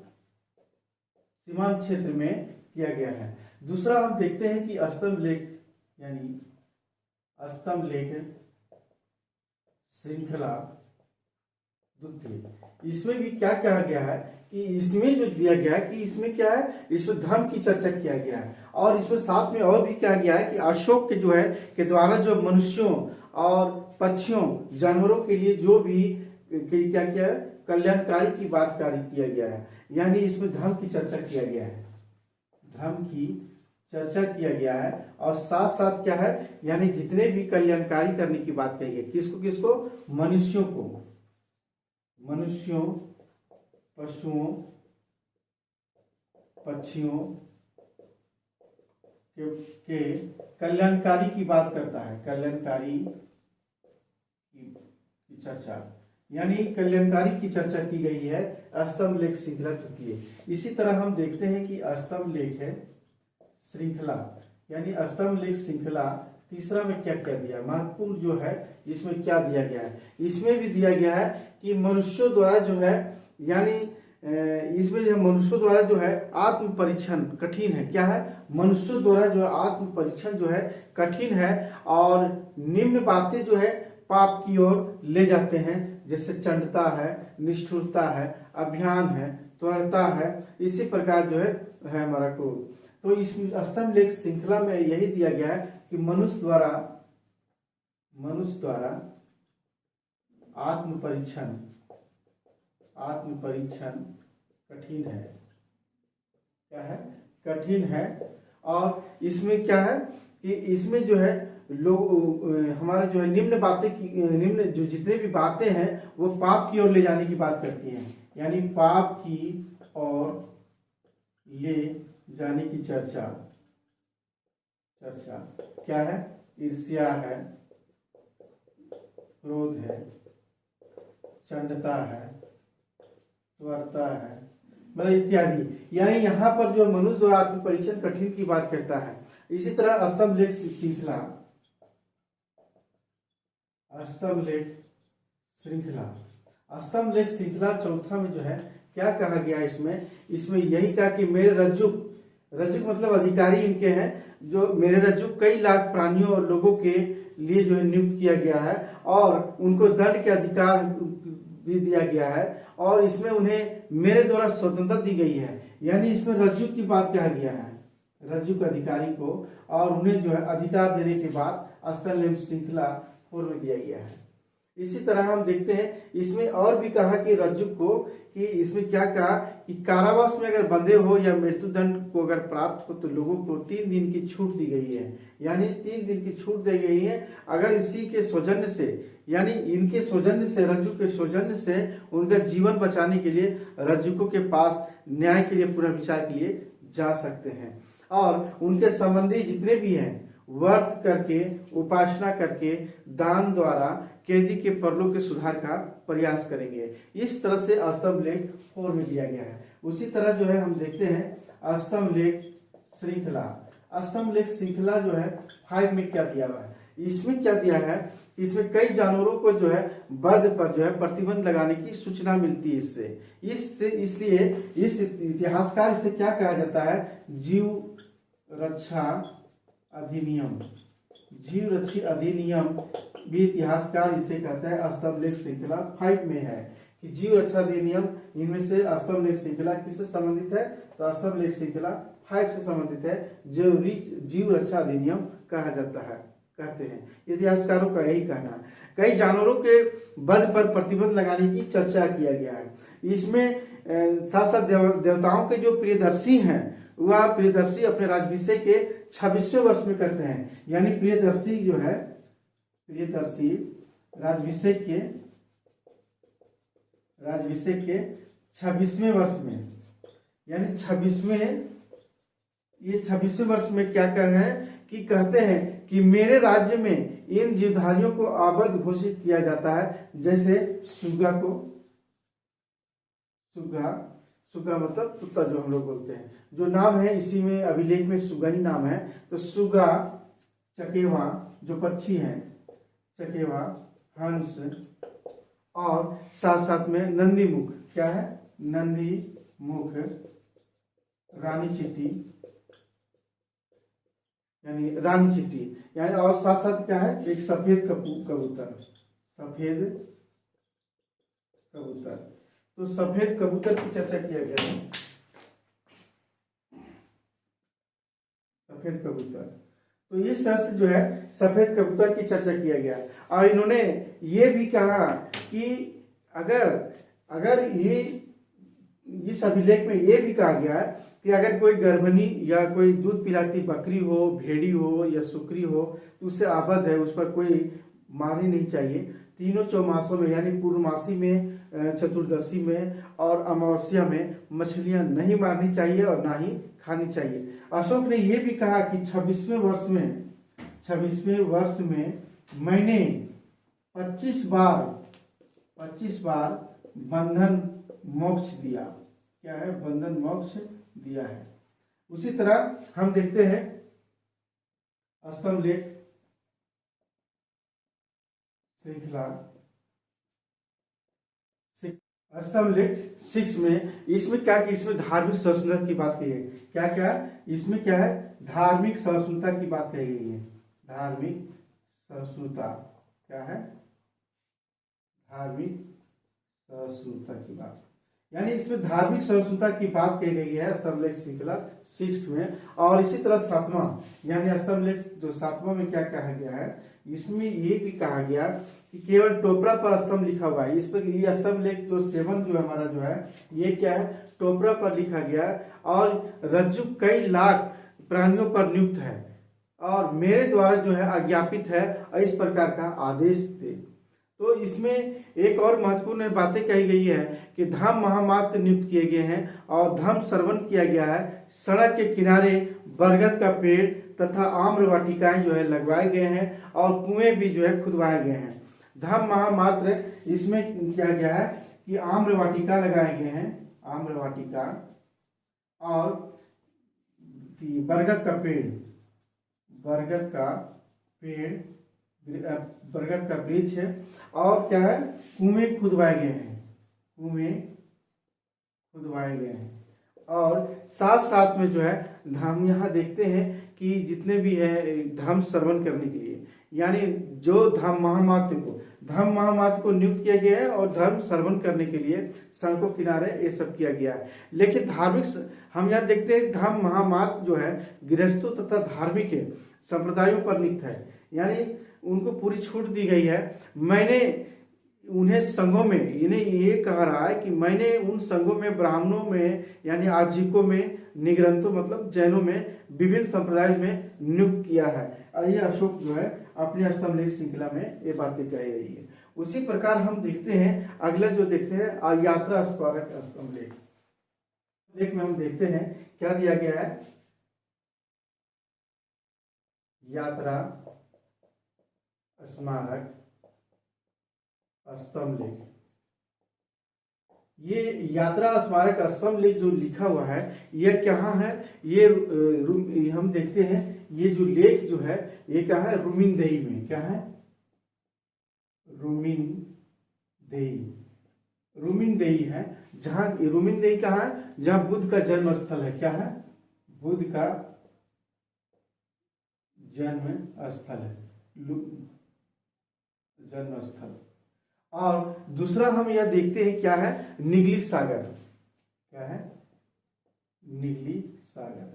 क्षेत्र में किया गया है। दूसरा हम देखते हैं कि स्तंभ लेख, यानी स्तंभ लेख श्रृंखला द्वितीय, इसमें भी क्या कहा गया है कि इसमें जो दिया गया है कि इसमें क्या है, इसमें धर्म की चर्चा किया गया है। और इसमें साथ में और भी क्या गया है कि अशोक के जो है के द्वारा जो मनुष्यों और पक्षियों जानवरों के लिए जो भी क्या क्या कल्याणकारी की बात कार्य किया गया है, यानी इसमें धर्म की चर्चा किया गया है, धर्म की चर्चा किया गया है। और साथ साथ क्या है, यानी जितने भी कल्याणकारी करने की बात कही है, किसको किसको, मनुष्यों को, मनुष्यों, पशुओं, पक्षियों के कल्याणकारी की बात करता है, कल्याणकारी की चर्चा, यानी कल्याणकारी की चर्चा की गई है स्तंभ लेख श्रृंखला द्वितीय। इसी तरह हम देखते हैं कि स्तंभ लेख है श्रृंखला, यानी स्तंभ लेख श्रृंखला तीसरा में क्या क्या दिया, महत्वपूर्ण जो है इसमें क्या दिया गया है। इसमें भी दिया गया है कि मनुष्यों द्वारा जो है, यानी इसमें जो मनुष्यों द्वारा जो है आत्म परीक्षण कठिन है, क्या है, मनुष्यों द्वारा जो है आत्म परीक्षण जो है कठिन है, और निम्न बातें जो है पाप की ओर ले जाते हैं, जैसे चंडता है, निष्ठुरता है, अभियान है, त्वरता है, इसी प्रकार जो है हमारा क्रोध। तो इस स्तंभ लेख श्रृंखला में यही दिया गया है कि मनुष्य द्वारा आत्म परीक्षण कठिन है, क्या है, कठिन है। और इसमें क्या है कि इसमें जो है लोग हमारा जो है निम्न जो जितने भी बातें हैं वो पाप की ओर ले जाने की बात करती हैं, यानी पाप की ओर ले जाने की चर्चा क्या है, ईर्ष्या है, क्रोध है, चंडता है, त्वरता है, मतलब इत्यादि। यानी यहाँ पर जो मनुष्य द्वारा आत्म परीक्षण कठिन की बात करता है। इसी तरह स्तंभ लेख श्रृंखला स्तंभ लेख श्रृंखला चौथा में जो है क्या कहा गया इसमें यही कहा कि मेरे रज्जुक मतलब अधिकारी इनके हैं, जो मेरे रज्जुक कई लाख प्राणियों और लोगों के लिए जो है नियुक्त किया गया है और उनको दंड के अधिकार भी दिया गया है और इसमें उन्हें मेरे द्वारा स्वतंत्रता दी गई है। यानी इसमें रज्जुक की बात कहा गया है, रज्जुक अधिकारी को, और उन्हें जो है अधिकार देने के बाद स्तंभ लेख श्रृंखला 4 में दिया गया है। इसी तरह हम देखते हैं इसमें और भी कहा कि रज्जुक को, कि इसमें क्या कहा कि कारावास में अगर बंधे हो या मृत्युदंड को अगर प्राप्त हो तो लोगों को 3 दिन की छूट दी गई है। यानी 3 दिन की छूट दी गई है अगर इसी के सौजन्य से, यानी इनके सौजन्य से, रज्जुक के सौजन्य से उनका जीवन बचाने के लिए रज्जुकों के पास न्याय के लिए, पुनर्विचार के लिए जा सकते हैं और उनके संबंधी जितने भी हैं व्रत करके, उपासना करके, दान द्वारा कैदी के परलोक के सुधार का प्रयास करेंगे। इस तरह से स्तंभ लेख 4 में दिया गया है। उसी तरह जो है हम देखते हैं स्तंभ लेख श्रृंखला। स्तंभ लेख श्रृंखला जो है 5 में क्या दिया हुआ है, इसमें क्या दिया है, इसमें कई जानवरों को जो है वध पर जो है प्रतिबंध लगाने की सूचना मिलती है इससे इसलिए इस इतिहासकार से क्या कहा जाता है, जीव रक्षा अधिनियम, जीव रक्षी अधिनियम भी इतिहासकार इसे कहते हैं। स्तंभ लेख श्रृंखला 5 में है कि जीव रक्षा अधिनियम, इनमें से स्तंभ लेख श्रृंखला किससे संबंधित है, तो स्तंभ लेख श्रृंखला 5 से संबंधित है, जो जीव रक्षा अधिनियम कहा जाता है, कहते हैं। इतिहासकारों का यही कहना है। कई जानवरों के वध पर प्रतिबंध लगाने की चर्चा किया गया है। इसमें साथ साथ देवताओं के जो प्रियदर्शी हैं वह प्रियदर्शी अपने राज्याभिषेक के 26वें वर्ष में करते हैं। यानी प्रियदर्शी जो है, प्रियदर्शी राज्याभिषेक के 26वें वर्ष में, यानी 26वें वर्ष में क्या कर रहे हैं कि कहते हैं कि मेरे राज्य में इन जीवधारियों को आबद्ध घोषित किया जाता है। जैसे सुगा को, सुगा मतलब कुत्ता जो हम लोग बोलते हैं, जो नाम है इसी में अभिलेख में सुगा ही नाम है। तो सुगा, चकेवा जो पक्षी हैं, चकेवा, हंस, और साथ साथ में नंदी मुख, क्या है, नंदी मुख, रानी चींटी, यानी रानी चींटी, यानी और साथ साथ क्या है, एक सफेद कबूतर, सफेद कबूतर। तो सफेद कबूतर की चर्चा किया गया है, सफेद कबूतर। तो इस तरह से जो है सफेद कबूतर की चर्चा किया गया। और इन्होंने ये भी कहा कि अगर ये इस अभिलेख में ये भी कहा गया है कि अगर कोई गर्भणी या कोई दूध पिलाती बकरी हो, भेड़ी हो या सुकरी हो तो उससे आबद्ध है, उस पर कोई मारनी नहीं चाहिए। तीनों चौमासों में, यानी पूर्णमासी में, चतुर्दशी में और अमावस्या में मछलियां नहीं मारनी चाहिए और ना ही खानी चाहिए। अशोक ने यह भी कहा कि 26वें वर्ष में मैंने 25 बार बंधन मोक्ष दिया। क्या है, बंधन मोक्ष दिया है। उसी तरह हम देखते हैं स्तंभ लेख श्रृंखला, स्तंभ लेख 6 में, इसमें क्या कि इसमें धार्मिक सहिष्णुता की बात कही है। क्या क्या इसमें क्या है, धार्मिक सहिष्णुता की बात कही गई है। धार्मिक सहिष्णुता क्या है, धार्मिक सहिष्णुता की बात, यानी इसमें धार्मिक सहिष्णुता की बात कही गई है स्तंभ लेख श्रृंखला 6 में। और इसी तरह 7वां, यानी स्तंभ लेख जो 7वां में क्या कहा गया है, इसमें ये भी कहा गया कि केवल टोपरा पर स्तंभ लिखा हुआ है। इस पर ये स्तंभ लेख जो 7 जो हमारा जो है ये क्या है, टोपरा पर लिखा गया है और रज्जु कई लाख प्राणियों पर नियुक्त है और मेरे द्वारा जो है आज्ञापित है और इस प्रकार का आदेश दे। तो इसमें एक और महत्वपूर्ण बातें कही गई है कि धम्म महामात्र नियुक्त किए गए हैं और धम्म श्रवण किया गया है। सड़क के किनारे बरगद का पेड़ तथा आम्र वाटिकाएं जो है लगवाए गए हैं और कुएं भी जो है खुदवाए गए हैं। धम्म महामात्र इसमें किया गया है कि आम्र वाटिका लगाए गए हैं, आम्र वाटिका, और बरगद का पेड़, बरगद का पेड़, बरगद का वृक्ष है, और क्या है, कुएं खुदवाए गए हैं, कुएं खुदवाए गए हैं। और साथ साथ में जो है हम यहाँ देखते हैं कि जितने भी है धर्म श्रवण करने के लिए, यानी जो धर्म महामात्र को नियुक्त किया गया है और धर्म श्रवण करने के लिए सड़कों किनारे ये सब किया गया है। लेकिन धार्मिक हम यहाँ देखते हैं धर्म महामात्र जो है गृहस्थों तथा धार्मिक संप्रदायों पर नियुक्त है, यानी उनको पूरी छूट दी गई है। मैंने उन्हें संघों में, इन्हें ये कह रहा है कि मैंने उन संघों में ब्राह्मणों में यानी आजीविकों में, निग्रंथों मतलब जैनों में, विभिन्न संप्रदायों में नियुक्त किया है। और ये अशोक जो है अपनी स्तंभलेख श्रृंखला में ये बातें कही गई है। उसी प्रकार हम देखते हैं अगला जो देखते हैं यात्रा स्मारक स्तंभलेख में हम देखते हैं क्या दिया गया है, यात्रा स्मारक स्तंभ लेख। ये यात्रा स्मारक स्तंभ लेख जो लिखा हुआ है यह कहाँ है, ये हम देखते हैं ये जो लेख जो है ये क्या है, रुमिनदेही में। क्या है, रुमिनदेही है। जहां रुमिनदेही कहाँ है, जहां बुद्ध का जन्म स्थल है। क्या है, बुद्ध का जन्म स्थल है, जन्म स्थल। और दूसरा हम यह देखते हैं क्या है, निगली सागर। क्या है, निगली सागर।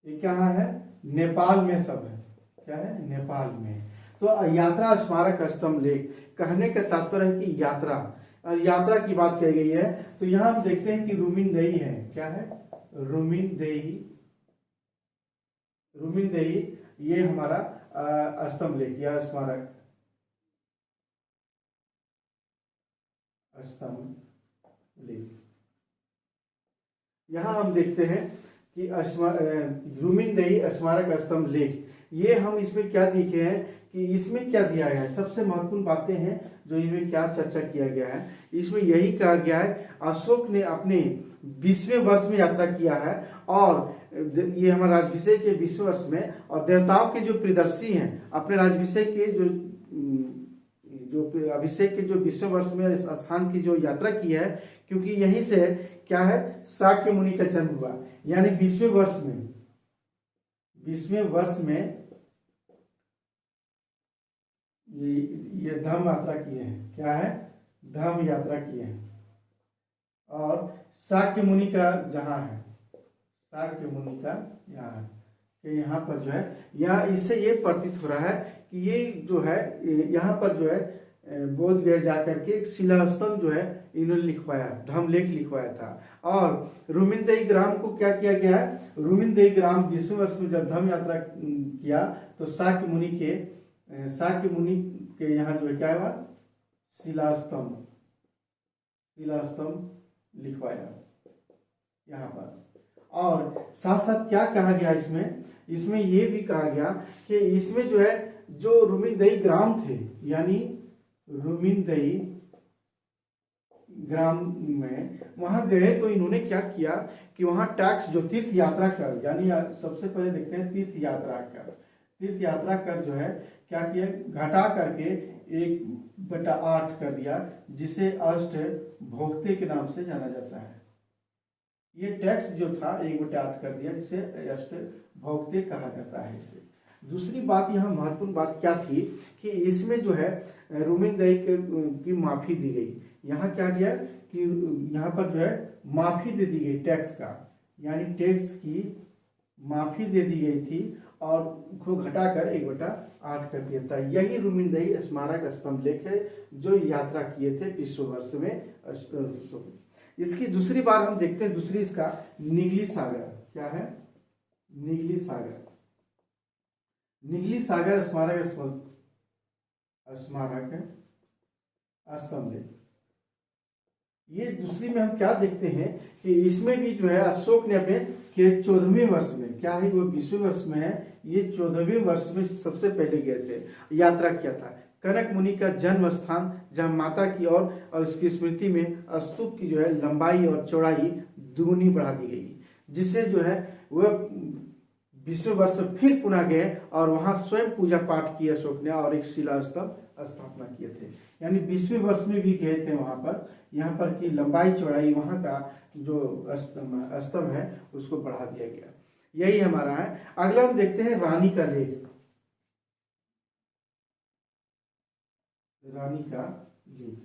ये कहाँ है, नेपाल में सब है। क्या है, नेपाल में। तो यात्रा स्मारक स्तंभ लेख कहने का तात्पर्य है कि यात्रा की बात कही गई है। तो यहां हम देखते हैं कि रुमिनदेही है। क्या है, रुमिनदेही ये हमारा स्तंभ लेख या स्मारक स्तंभ लेख। यहां हम देखते हैं कि रुमिनदेही स्मारक स्तंभ लेख, ये हम इसमें क्या देखे हैं कि इसमें क्या दिया गया है। सबसे महत्वपूर्ण बातें हैं जो इसमें क्या चर्चा किया गया है। इसमें यही कहा गया है अशोक ने अपने 20वें वर्ष में यात्रा किया है, और ये हमारा राज्याभिषेक के 20वें वर्ष में, और देवताओं के जो प्रियदर्शी हैं अपने राज्याभिषेक के जो अभिषेक के जो 20वें वर्ष में इस स्थान की जो यात्रा की है, क्योंकि यहीं से क्या है, शाक्य मुनि का जन्म हुआ। यानी 20वें वर्ष में ये धर्म यात्रा किए हैं। क्या है, धर्म यात्रा किए हैं। और शाक्य मुनि का जहां है, शाक्य मुनि का यहाँ है कि यहाँ पर जो है, यहाँ इससे ये प्रतीत हो रहा है कि ये जो है यहाँ पर जो है बोध गया जाकर के शिलास्तंभ जो है इन्होंने लिखवाया, धर्मलेख लिखवाया था। और रुमिनदेही ग्राम को क्या किया गया है, रुमिनदेही ग्राम 20वें वर्ष में जब धर्म यात्रा किया तो शाक्य मुनि के यहाँ जो है क्या हुआ, शिलास्तंभ लिखवाया यहाँ पर। और साथ साथ क्या कहा गया इसमें ये भी कहा गया कि इसमें जो है जो रुमिनदेही ग्राम थे, यानी रुमिनदेही ग्राम में वहां गए तो इन्होंने क्या किया कि वहां टैक्स जो तीर्थ यात्रा कर, यानी सबसे पहले देखते हैं तीर्थ यात्रा कर जो है क्या किया, घटा करके 1/8 कर दिया, जिसे अष्ट भोक्ते के नाम से जाना जाता है। ये टैक्स जो था 1/8 कर दिया, जिसे अष्ट भोक्ते कहा जाता है इसे। दूसरी बात यहाँ महत्वपूर्ण बात क्या थी कि इसमें जो है रुमिनदेही की माफी दी गई। यहाँ क्या दिया कि यहाँ पर जो है माफी दे दी गई टैक्स का, यानी टैक्स की माफी दे दी गई थी और उसको घटाकर 1/8 कर दिया था। यही रुमिनदेही स्मारक स्तंभ लेख है जो यात्रा किए थे 20वें वर्ष में। इसकी दूसरी बार हम देखते हैं, दूसरी इसका निगली सागर। क्या है, निगली सागर स्मारक स्तंभ लेख। ये दूसरी में हम क्या देखते हैं कि इसमें भी जो है अशोक ने अपने के 14वें वर्ष में, क्या है वो 20वें वर्ष में है, ये 14वें वर्ष में सबसे पहले गए थे, यात्रा किया था। कनक मुनि का जन्म स्थान जहाँ माता की और उसकी स्मृति में स्तूप की जो है लंबाई और चौड़ाई दुगुनी बढ़ा दी गई, जिससे जो है वह 20वें वर्ष में फिर पुनः गए और वहां स्वयं पूजा पाठ किया अशोक ने और एक शिला स्तंभ स्थापना किए थे। यानी 20वें वर्ष में भी गए थे वहां पर, यहाँ पर की लंबाई चौड़ाई वहां का जो स्तंभ है उसको बढ़ा दिया गया। यही हमारा है। अगला हम देखते हैं रानी का लेख। रानी का लेख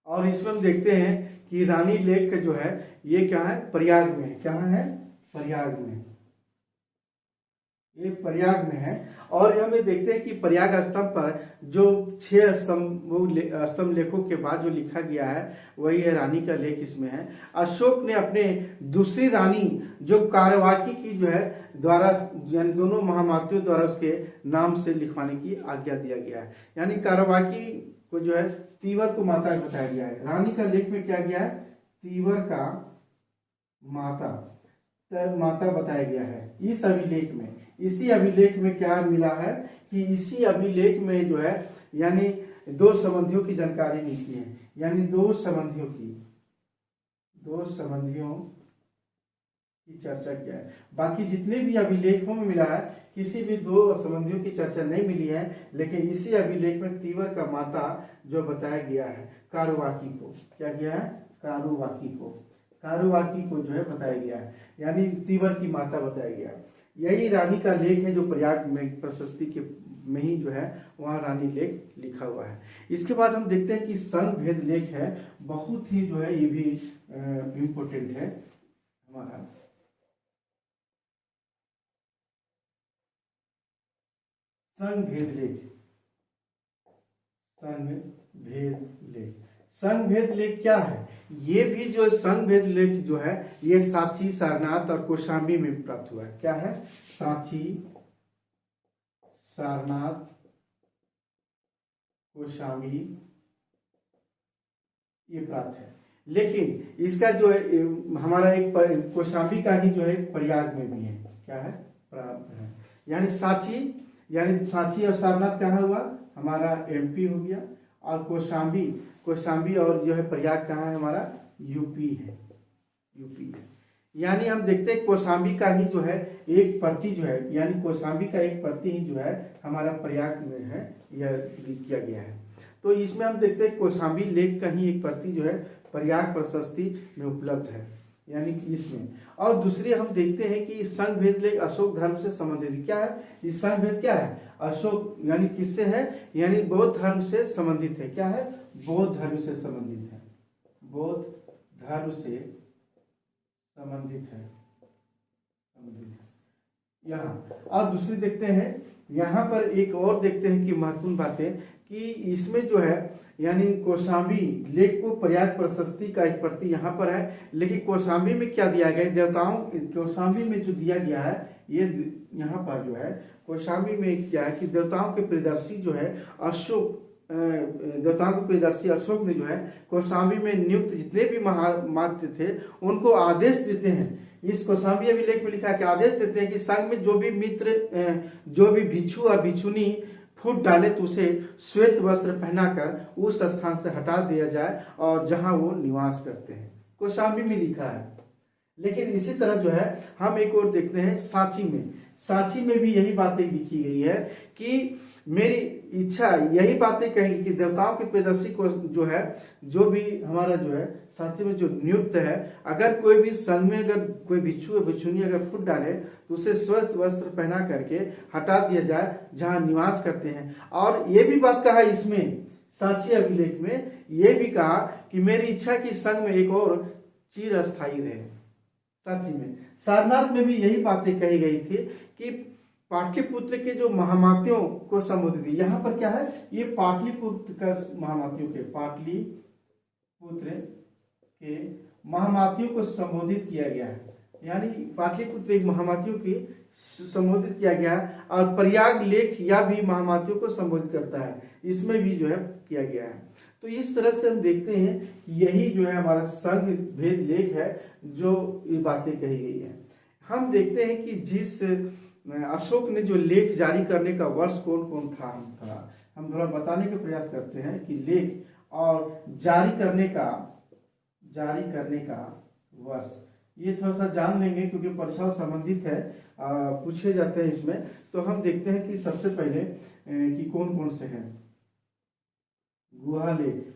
और इसमें हम देखते हैं कि रानी लेक जो है ये क्या है, प्रयाग में। क्या है? प्रयाग में। ये प्रयाग में है। और हमें देखते हैं कि प्रयाग स्तंभ पर जो 6 स्तंभ लेखों के बाद जो लिखा गया है वही है रानी का लेख इसमें है। अशोक ने अपने दूसरी रानी जो कारवाकी की जो है द्वारा, यानी दोनों महामातियों द्वारा उसके नाम से लिखवाने की आज्ञा दिया गया है। यानी कारवाकी को जो है तीवर को माता बताया गया है। रानी का लेख में क्या गया है? तीवर का माता बताया गया है इस अभिलेख में। इसी अभिलेख में क्या मिला है कि इसी अभिलेख में जो है यानी 2 संबंधियों की जानकारी मिलती है। यानी 2 संबंधियों की चर्चा किया है। बाकी जितने भी अभिलेखों में मिला है किसी भी 2 संबंधियों की चर्चा नहीं मिली है, लेकिन इसी अभिलेख में तीवर का माता जो बताया गया है कारुवाकी को, क्या किया है? कारुवाकी को जो है बताया गया है, यानी तीवर की माता बताया गया है। यही रानी का लेख है जो प्रयाग में प्रशस्ति के में ही जो है वहाँ रानी लेख लिखा हुआ है। इसके बाद हम देखते हैं कि संघ भेद लेख है, बहुत ही जो है ये भी इम्पोर्टेंट है हमारा। संघ भेद लेख क्या है? ये भी जो संघ भेद लेख जो है ये सांची, सारनाथ और कौशाम्बी में प्राप्त हुआ है। क्या है? सांची, सारनाथ, कौशाम्बी ये प्राप्त है। लेकिन इसका जो है हमारा एक कौशाम्बी का ही जो है प्रयाग में भी है। क्या है? प्राप्त है। यानी सांची और सारनाथ कहाँ हुआ? हमारा एमपी हो गया। और कौशाम्बी और जो है प्रयाग कहाँ है? हमारा यूपी है। यानी हम देखते हैं कौशाम्बी का ही जो है एक प्रति जो है, यानी कौशाम्बी का एक प्रति ही जो है हमारा प्रयाग में है, यह किया गया है। तो इसमें हम देखते हैं कौशाम्बी लेख का ही एक प्रति जो है प्रयाग प्रशस्ति में उपलब्ध है, यानी इसमें। और दूसरी हम देखते हैं कि संघ भेद लेख अशोक धर्म से संबंधित। क्या है? इस संघ भेद क्या है? अशोक यानी किससे है? यानी बौद्ध धर्म से संबंधित है। क्या है? बौद्ध धर्म से संबंधित है। यहाँ और दूसरी देखते हैं, यहाँ पर एक और देखते हैं कि महत्वपूर्ण बातें कि इसमें जो है यानी कौशाम्बी लेख को प्रयाग प्रशस्ति का एक प्रति यहाँ पर है, लेकिन कौशाम्बी में क्या दिया गया? देवताओं, कौशाम्बी में जो दिया गया है ये यहाँ पर जो है कौशाम्बी में क्या है कि देवताओं के प्रियदर्शी जो है अशोक, देवताओं के प्रियदर्शी अशोक ने जो है कौशाम्बी में नियुक्त जितने भी महामात्य थे उनको आदेश देते हैं। इस कौशाम्बी अभिलेख में लिखा कि आदेश देते हैं कि संघ में जो भी मित्र, जो भी भिक्षु और भिक्षुनी फूट डाले तो उसे श्वेत वस्त्र पहनाकर उस स्थान से हटा दिया जाए और जहां वो निवास करते हैं। कौशाम्बी में लिखा है। लेकिन इसी तरह जो है हम एक और देखते हैं सांची में भी यही बातें लिखी गई है कि मेरी इच्छा यही बातें कहेगी कि देवताओं के प्रियदर्शी को जो है, जो भी हमारा जो है सांची में जो नियुक्त है, अगर कोई भी संघ में अगर कोई भिक्षु या भिक्षुनी अगर फूट डाले तो उसे स्वस्थ वस्त्र पहना करके हटा दिया जाए जहां निवास करते हैं। और ये भी बात कहा इसमें सांची अभिलेख में, ये भी कहा कि मेरी इच्छा की संघ में एक और चिर अस्थायी रहे। सांची में, सारनाथ में भी यही बातें कही गई थी कि पाटलिपुत्र के जो महामात्यों को संबोधित, यहाँ पर क्या है? ये पाटलिपुत्र का महामात्यों के, पाटलिपुत्र के महामात्यों को संबोधित किया गया है। यानी पाटलिपुत्र एक महामात्यों की संबोधित किया गया है। और प्रयाग लेख या भी महामात्यों को संबोधित करता है, इसमें भी जो है किया गया है। तो इस तरह से हम देखते हैं यही जो है हमारा संघ भेद लेख है जो ये बातें कही गई है। हम देखते हैं कि जिस अशोक ने जो लेख जारी करने का वर्ष कौन कौन था, हम थोड़ा बताने का प्रयास करते हैं कि लेख और जारी करने का वर्ष ये थोड़ा सा जान लेंगे क्योंकि परीक्षा से संबंधित है, पूछे जाते हैं इसमें। तो हम देखते हैं कि सबसे पहले कि कौन कौन से हैं। गुहा लेख,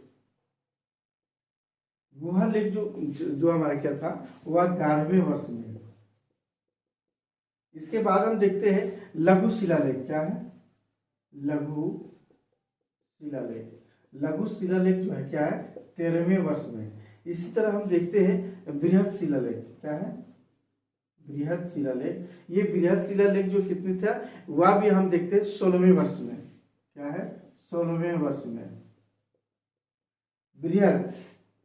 गुहा लेख जो हमारा क्या था वह 11वें वर्ष में। इसके बाद हम देखते हैं लघु शिलालेख। क्या है? लघु शिलालेख। लघु शिलालेख जो है क्या है 13वें वर्ष में। इसी तरह हम देखते हैं बृहद शिलालेख। क्या है? बृहद शिलालेख। ये बृहद शिलालेख जो कितने था वह भी हम देखते हैं 16वें वर्ष में। क्या है? 16वें वर्ष में। बृहद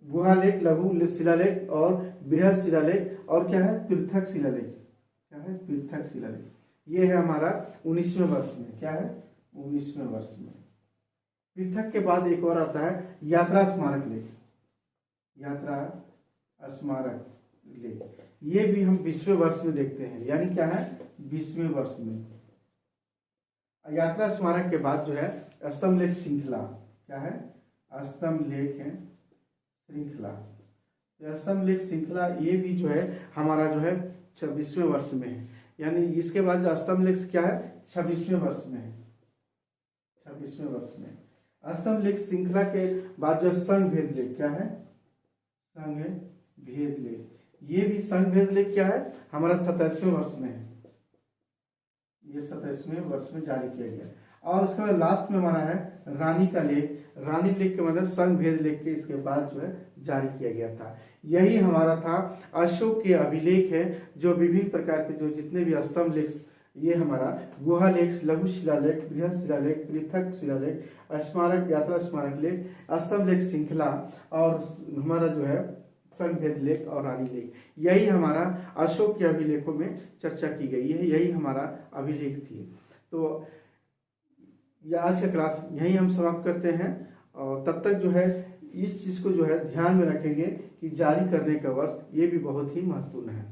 गुहालेख, लघु शिलालेख और बृहद शिलालेख, और क्या है पृथक शिलालेख। क्या है? पृथक शिलालेख। ये है हमारा 19वें वर्ष में। क्या है? 19वें वर्ष में। पृथक के बाद एक और आता है यात्रा स्मारक लेख। यात्रा स्मारक लेख, ये भी हम 20वें वर्ष में देखते हैं। यानी क्या है 20वें वर्ष में। यात्रा स्मारक के बाद जो है स्तंभ लेख श्रृंखला। क्या है? स्तंभ लेख है श्रृंखला। स्तंभ लेख श्रृंखला ये भी जो है हमारा जो है 26वें वर्ष में है। यानी इसके बाद जो स्तंभ लेख क्या है 26वें वर्ष में है। 26वें वर्ष में स्तंभ लेख श्रृंखला के बाद जो संघ भेद लेख। क्या है? संघ भेद लेख। ये भी संघ भेद लेख क्या है हमारा 27वें वर्ष में है। ये 27वें वर्ष में जारी किया गया। और उसके बाद लास्ट में हमारा है रानी का लेख। रानी लेख के मतलब संघ भेद लेख के इसके बाद जो है जारी किया गया था। यही हमारा था अशोक के अभिलेख है, जो विभिन्न प्रकार के जो जितने भी स्तंभ लेख, ये हमारा गुहा लेख, लघु शिलालेख, बृहद शिलालेख, पृथक शिलालेख, स्मारक, यात्रा स्मारक लेख, स्तंभ लेख श्रृंखला और हमारा जो है संघ भेद लेख और रानी लेख, यही हमारा अशोक के अभिलेखों में चर्चा की गई है। यही हमारा अभिलेख थी। तो यह आज का क्लास यही हम समाप्त करते हैं। और तब तक जो है इस चीज़ को जो है ध्यान में रखेंगे कि जारी करने का वर्ष ये भी बहुत ही महत्वपूर्ण है।